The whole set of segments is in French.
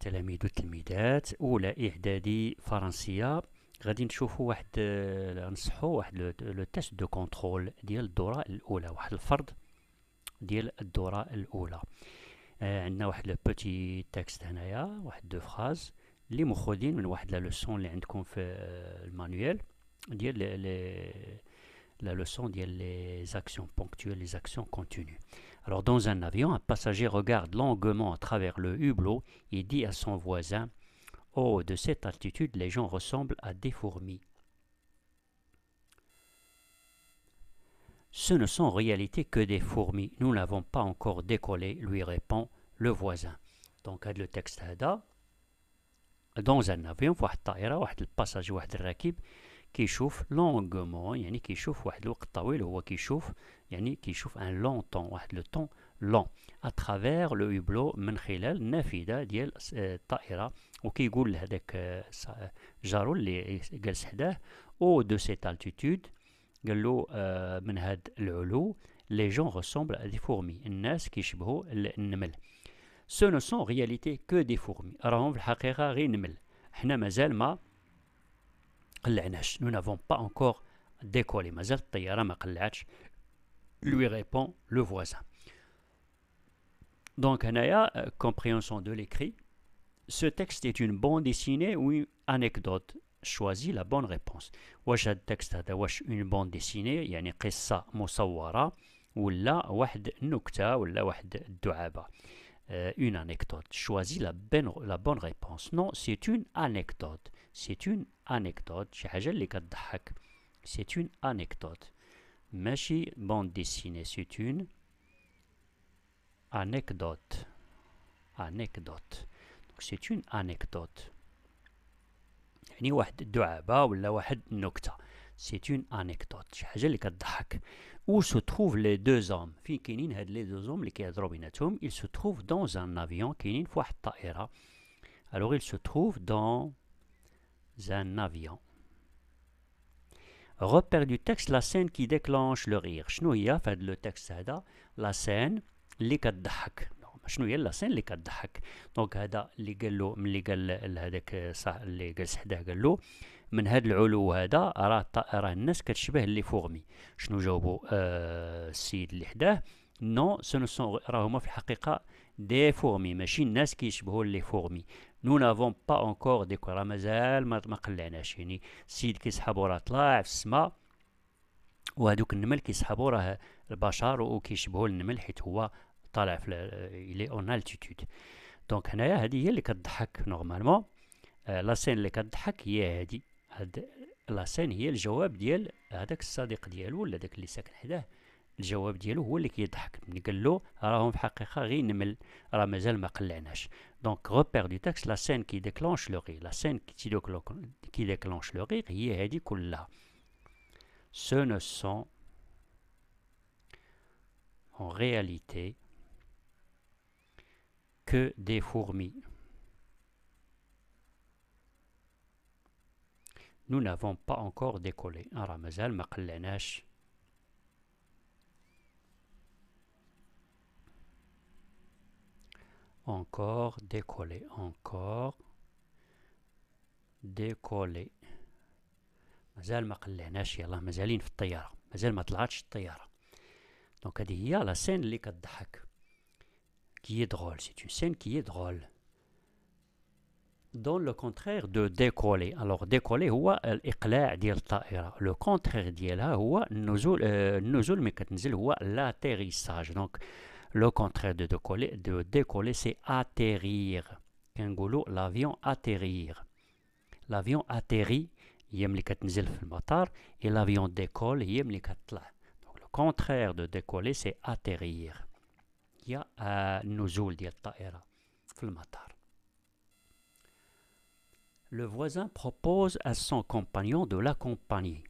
تلاميذ وتلميذات أولى إعدادي فرنسية. غادي نشوفوا واحد نصحوا واحد لو تيست دو كونترول ديال الدورة الأولى، واحد الفرض ديال الدورة الأولى. عندنا واحد لو بوتي تكست هنايا، واحد دو فراز اللي مخودين من واحد لا لوسون اللي عندكم في المانيوال ديال la leçon ديال les actions ponctuelles, les actions continues. Alors, dans un avion, un passager regarde longuement à travers le hublot et dit à son voisin: Oh, de cette altitude, les gens ressemblent à des fourmis. Ce ne sont en réalité que des fourmis. Nous n'avons pas encore décollé, lui répond le voisin. Donc, le texte هذا dans un avion واحد الطائرة، واحد الباساجي، واحد الراكب كيشوف لونغمون، يعني كيشوف واحد الوقت طويل، هو كيشوف يعني كيشوف ان لون طون، واحد لو طون لون اترافير لو هوبلو، من خلال النافذه ديال الطائره. وكيقول لهذاك جارو اللي جالس حداه: او دو سيت التيتود، قال له من هاد العلو، لي جون ريسومبل ا دي فورمي، الناس كيشبهوا النمل. سو نو سون رياليتي كو دي فورمي، راهم في الحقيقه غير نمل، حنا مازال ما قلعناش. Nous n'avons pas encore décollé. مازال الطيارة ما قلعتش. Lui répond le voisin. Donc هنايا compréhension de l'écrit. Ce texte est une bande dessinée ou une anecdote. Choisis la bonne réponse. واش هاد التكست هذا واش une bande dessinée يعني قصة مصورة، ولا واحد النكتة، ولا واحد الدعابة. Une anecdote. Choisis la bonne réponse. Non, c'est une anecdote. C'est une anecdote. شي حاجة اللي كتضحك. C'est une anecdote. ماشي bande dessinée. C'est une anecdote. Anecdote. Donc c'est une anecdote. يعني واحد الدعابة ولا واحد النكتة. C'est une anecdote. شي حاجة اللي كتضحك. Où se trouvent les deux hommes؟ فين كاينين هاد les deux hommes اللي كيهضروا بيناتهم؟ Ils se trouvent dans un avion. كاينين في واحد الطائرة. Alors ils se trouvent dans un avion. Repère du texte la scène qui déclenche le rire. شنو هي في هاد لو تكست هذا لا سين اللي كتضحك؟ شنو هي لا سين اللي كتضحك؟ دونك هذا اللي قال له، ملي قال هذاك صح اللي جالس حداه، قال له من هاد العلو هذا راه الناس كتشبه لي فورمي. شنو جاوبوا السيد اللي حداه؟ نو سو نو سون، راهما في الحقيقه دي فورمي، ماشي الناس كيشبهوا لي فورمي. نو نافون با اونكور ديكور، راه مازال ما قلعناش. يعني السيد كيسحبو راه طلع في السماء، وهذوك النمل كيسحبو راه البشر وكيشبهوا النمل حيت هو طالع في الي اون التيتود. دونك هنايا هذه هي اللي كتضحك نورمالمون. لا سين اللي كتضحك هي هذه. هاد لا سين هي الجواب ديال هذاك الصديق ديالو ولا داك اللي ساكن حداه. الجواب ديالو هو اللي كيضحك، ملي قال له راهم في الحقيقه غير نمل، راه مازال ما قلعناش. دونك روبير دو تكست لا سين كي ديكلونش لو ريغ. لا سين كي ديكلونش لو ريغ هي هذه كلها. Ce ne sont en réalité que des fourmis. Nous n'avons pas encore décollé. راه مازال ما قلعناش. Encore décoller. Encore décoller. مازال ما قلعناش، يلاه مازالين في الطيارة، مازال ما طلعتش الطيارة. دونك هذه هي لا سين اللي كتضحك. Qui est drôle. C'est une scène qui est drôle. Dans le contraire de décoller. Alors décoller هو الإقلاع ديال الطائرة. Le contraire ديالها هو النزول. النزول ملي كتنزل هو l'atterrissage. Donc le contraire de décoller c'est atterrir. كنقولوا l'avion atterrir. L'avion atterrit هي ملي كتنزل في المطار، et l'avion décolle هي ملي كتطلع. Donc le contraire de décoller c'est atterrir. هي النزول ديال الطائرة في المطار. Le voisin propose à son compagnon de l'accompagner.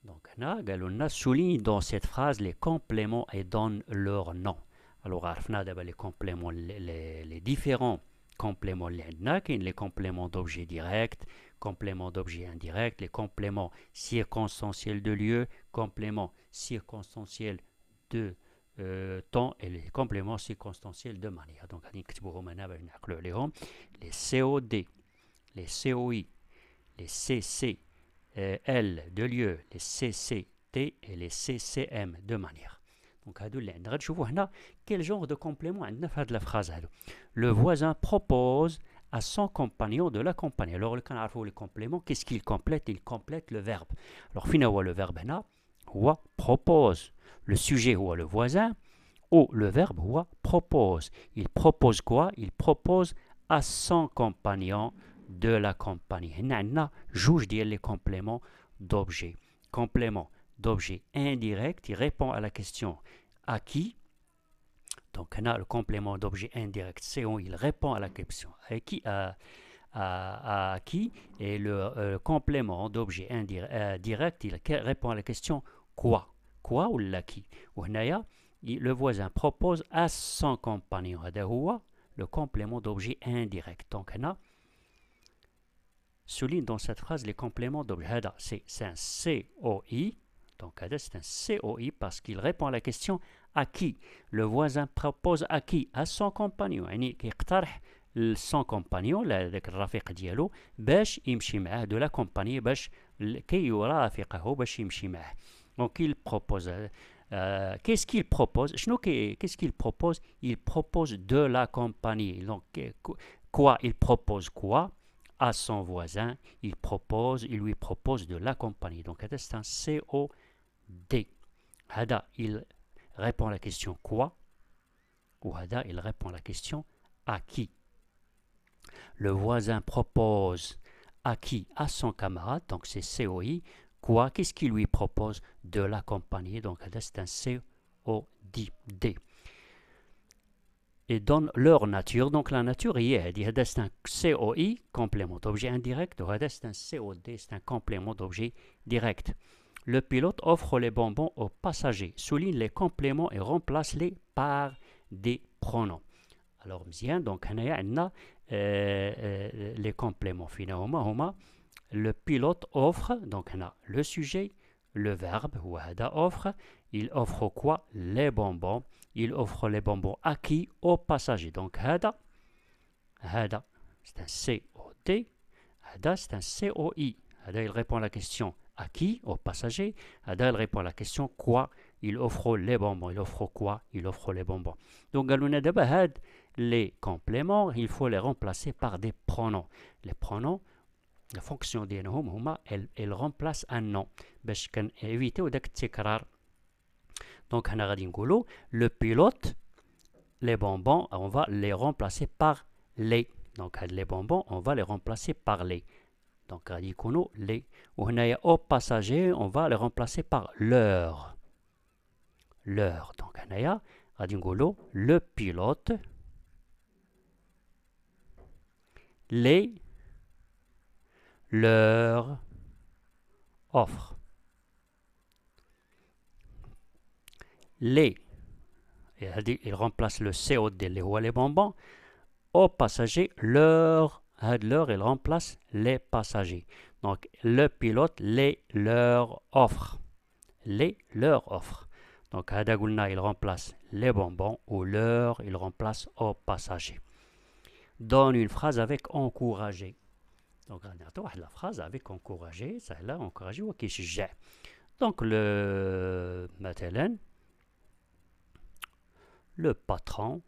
Donc هنا قالوا لنا souligne dans cette phrase les compléments et donne leur nom. Alors عرفنا دابا les compléments les différents compléments اللي عندنا. كاين les compléments d'objet direct, compléments d'objet indirect, les compléments circonstanciels de lieu, compléments circonstanciels de temps et les compléments circonstanciels de manière. Donc, les COD, les COI, les CC, L de lieu, les CCT et les CCM de manière. Donc, quel genre de complément on a la phrase. Le voisin propose à son compagnon de l'accompagner. Alors, le complément, qu'est-ce qu'il complète? Il complète le verbe. Alors, finalement, le verbe propose. Le sujet ou le voisin, ou le verbe propose. Il propose quoi? Il propose à son compagnon de l'accompagner. On a juge les compléments d'objet. Complément d'objet indirect, il répond à la question à qui. Donc on a le complément d'objet indirect, c'est où il répond à la question à qui, à qui, et le complément d'objet direct, il répond à la question quoi. Quoi ou la qui. Le voisin propose à son compagnon. Le complément d'objet indirect. Donc on a souligne dans cette phrase les compléments d'objet. C'est un COI. Donc c'est un COI parce qu'il répond à la question à qui. Le voisin propose à qui? À son compagnon. يعني كيقترح son compagnon هذاك الرفيق ديالو باش يمشي معاه de l'accompagner باش كي يرافقه باش يمشي معاه. Donc il propose qu'est-ce qu'il propose? Qu'est-ce qu'il propose? Il propose de l'accompagner. Donc quoi? Il propose quoi? À son voisin, il lui propose de l'accompagner. Donc c'est un COD. Hada, il répond à la question quoi? Ou Hada, il répond à la question à qui? Le voisin propose à qui? À son camarade, donc c'est COI. Quoi? Qu'est-ce qu'il lui propose? De l'accompagner. Donc Hada, c'est un COD. Et dans leur nature, donc la nature y est, c'est un COI, complément d'objet indirect, c'est un COD, c'est un complément d'objet direct. Le pilote offre les bonbons aux passagers, souligne les compléments et remplace-les par des pronoms. Alors, bien, donc, on a les compléments finalement. Le pilote offre, donc on a le sujet, le verbe, ou offre, il offre quoi? Les bonbons. Il offre les bonbons à qui? Aux passagers. Donc, hada, c'est un COD, hada, c'est un COI. Hada, il répond à la question à qui? Aux passagers. Hada, il répond à la question quoi? Il offre les bonbons. Il offre quoi? Il offre les bonbons. Donc, les compléments, il faut les remplacer par des pronoms. Les pronoms, la fonction ديالهم elle remplace un nom باش éviter داك التكرار. Donc حنا غادي نقولوا le pilote, les bonbons, on va les remplacer par les. Donc les bonbons, on va les remplacer par les. Donc غادي يكونوا les. وهنايا aux passagers, on va les remplacer par leur. Leur. Donc هنايا غادي نقولوا le pilote, les, leur offre. Les, il remplace le COD, les bonbons, aux passagers, leur, il remplace les passagers. Donc, le pilote, leur offre. Les, leur offre. Donc, il remplace les bonbons, ou leur, il remplace aux passagers. Donne une phrase avec encourager. Donc, la phrase avec encourager, ça là, encourager ou qui شجع. Donc, مثلا, le patron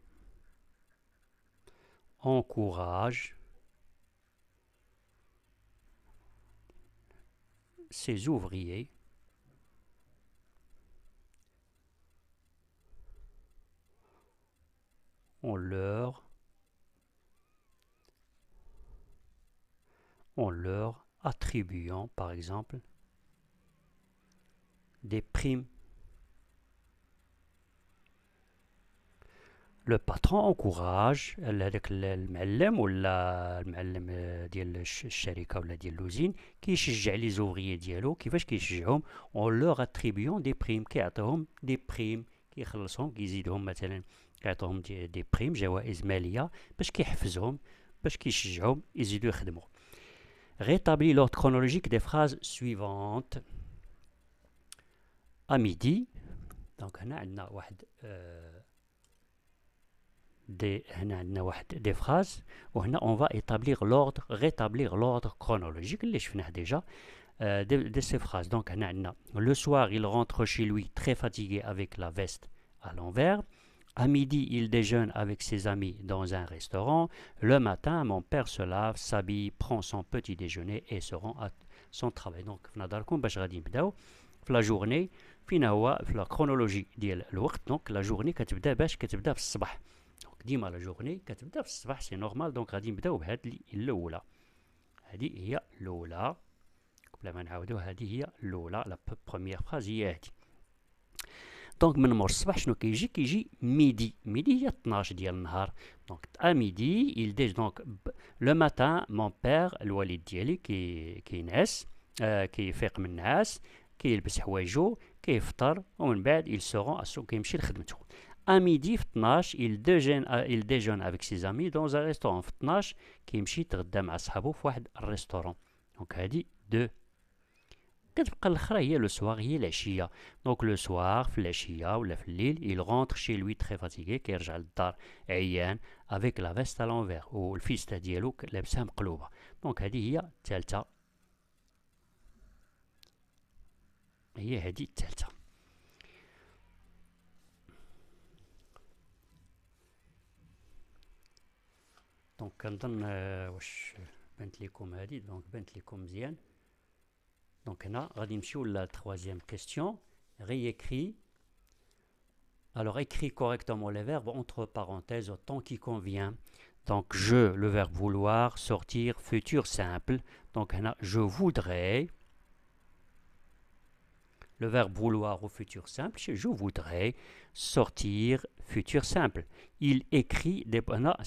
encourage ses ouvriers en leur attribuant, par exemple, des primes. Le patron encourage هذاك المعلم ولا المعلم ديال الشركه ولا ديال لوزين كيشجع لي زوفريي ديالو. كيفاش كيشجعهم؟ اون لور اتريبيون دي بريم، كيعطيهم دي بريم، كيخلصهم، كيزيدهم مثلا، كيعطيهم دي بريم، جوائز ماليه باش كيحفزهم، باش كيشجعهم يزيدوا يخدموا. Rétablis l'ordre chronologique des phrases suivantes. À midi, دونك هنا عندنا واحد هنا عندنا واحد دي فراز وهنا on va établir l'ordre rétablir l'ordre chronologique اللي شفناه déjà de ces phrases. Donc هنا عندنا le soir il rentre chez lui très fatigué avec la veste à l'envers. À midi, il déjeune avec ses amis dans un restaurant. Le matin, mon père se lave, s'habille, prend son petit déjeuner et se rend à son travail. Donc, فنظركم باش غادي نبداو في لا جورني فين هو في لا كرونولوجي ديال الوقت. دونك لا جورني كتبدا كتبدا في الصباح. دونك ديما لا جورني كتبدا في الصباح سي نورمال. دونك غادي نبداو بهاد الاولى. هذه هي الاولى قبل ما نعاودو. هذه هي الاولى لا بروميير فراز هي هذه. دونك من مور الصباح شنو كيجي ميدي. ميدي هي 12 ديال النهار. دونك ا ميدي il déj donc لو ماتان مون بير الوالد ديالي كينعس كيفيق من النعاس كيلبس حوايجو كيفطر ومن بعد il se rend كيمشي لخدمته. ا ميدي في 12 il déjeune avec ses amis dans un restaurant. في 12 كيمشي يتغدى مع صحابو في واحد الريستورون. دونك هادي دو. كتبقى الاخرى هي لو سوار هي العشيه. دونك لو سوار في العشيه ولا في الليل il rentre chez lui très fatigué كيرجع للدار عيان avec la veste à l'envers والفيستا ديالو لابسها مقلوبه. دونك هذه هي الثالثه. هي هذه الثالثه. دونك كنظن واش بانت لكم هذه. دونك بانت لكم مزيان. Donc là, on va la troisième question. Réécrit. Alors, écris correctement les verbes entre parenthèses au temps qui convient. Donc, je, le verbe vouloir, sortir, futur simple. Donc, là, je voudrais. Le verbe vouloir au futur simple, je voudrais sortir, futur simple. Il écrit,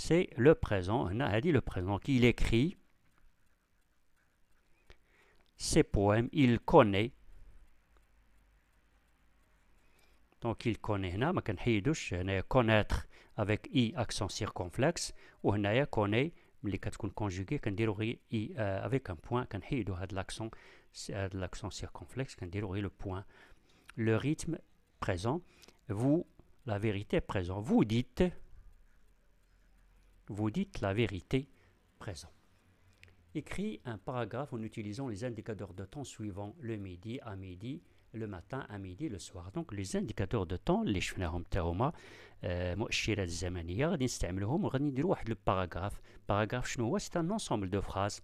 c'est le présent. On a dit le présent. Il écrit ses poèmes, il connaît. Donc il connaît هنا ما كنحيدوش هنايا connaître avec i accent circonflexe وهنايا connaît ملي كتكون conjugué كنديرو غير i avec un point كنحيدو هاد l'accent circonflexe كنديرو غير le point. Le rythme présent. Vous, la vérité présent. Vous dites la vérité présent. Écris un paragraphe en utilisant les indicateurs de temps suivants. Le midi, à midi, le matin, à midi, le soir. Donc les indicateurs de temps اللي شفناهم تا هما مؤشرات الزمنيه غادي نستعملوهم وغادي نديروا واحد لو باراغراف. باراغراف شنو هو؟ سي ان انسومبل دو فراز.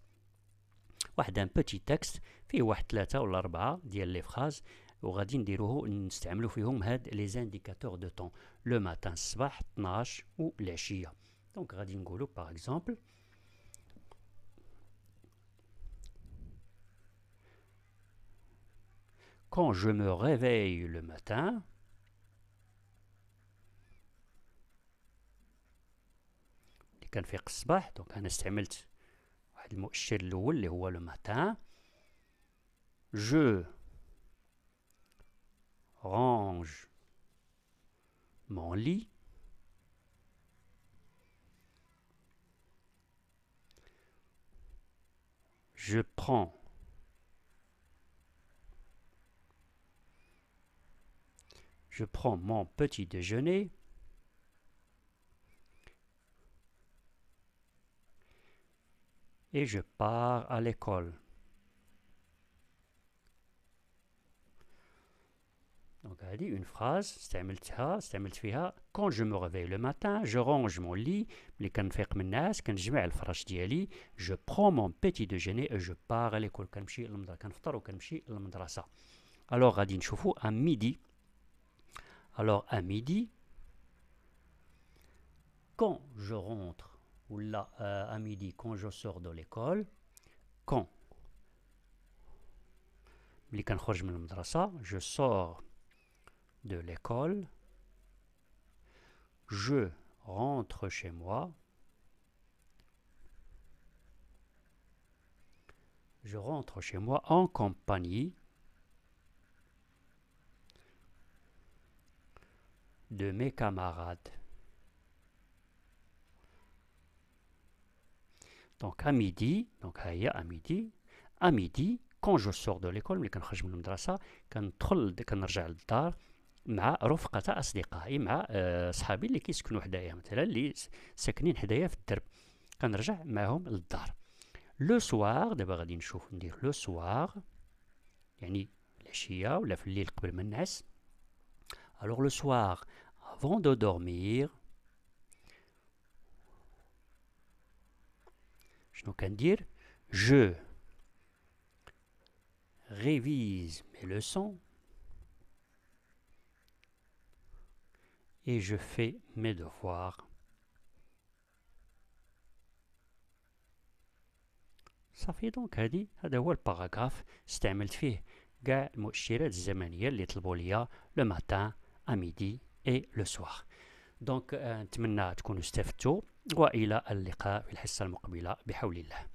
واحد ان بوتي تكست فيه واحد 3 ولا 4 ديال لي فراز وغادي نديروه نستعملوا فيهم هاد لي زانديكاتور دو طون. لو ماتان الصباح 12 والعشيه. دونك غادي نقولوا باغ اكزومبل quand je me réveille le matin, اللي كنفيق الصباح. دونك انا استعملت واحد المؤشر الاول اللي هو لو ماتان. je range mon lit. Je prends mon petit déjeuner. Et je pars à l'école. Donc, elle dit une phrase, استعملت فيها quand je me réveille le matin, je range mon lit, ملي كنفيق من النعاس كنجمع الفراش ديالي, je prends mon petit déjeuner et je pars à l'école. كنمشي للمدرسة, كنفطر وكنمشي للمدرسة. Alors غادي نشوفوا à midi. Alors à midi, quand je rentre, ou là à midi quand je sors de l'école, quand ملي كنخرج من المدرسة, je sors de l'école, je rentre chez moi, en compagnie de mes camarades. Donc à midi, quand je sors de l'école, ملي كنخرج من المدرسة كنرجع للدار, مع رفقة أصدقائي، مع صحابي اللي كيسكنوا حدايا، مثلا اللي ساكنين حدايا في الدرب، كنرجع معهم للدار. لو سوار، دابا غادي نشوف ندير لو سوار يعني العشية ولا في الليل قبل ما نعس. Alors le soir, avant de dormir, شنو كندير؟ Je révise mes leçons et je fais mes devoirs. صافي. دونك هذا هو الباراغراف، استعملت فيه كاع المؤشرات الزمنية اللي طلبوا ليا لو ماتان à midi et le soir. دونك نتمنى تكونوا استفدتوا، والى اللقاء في الحصة المقبلة بحول الله.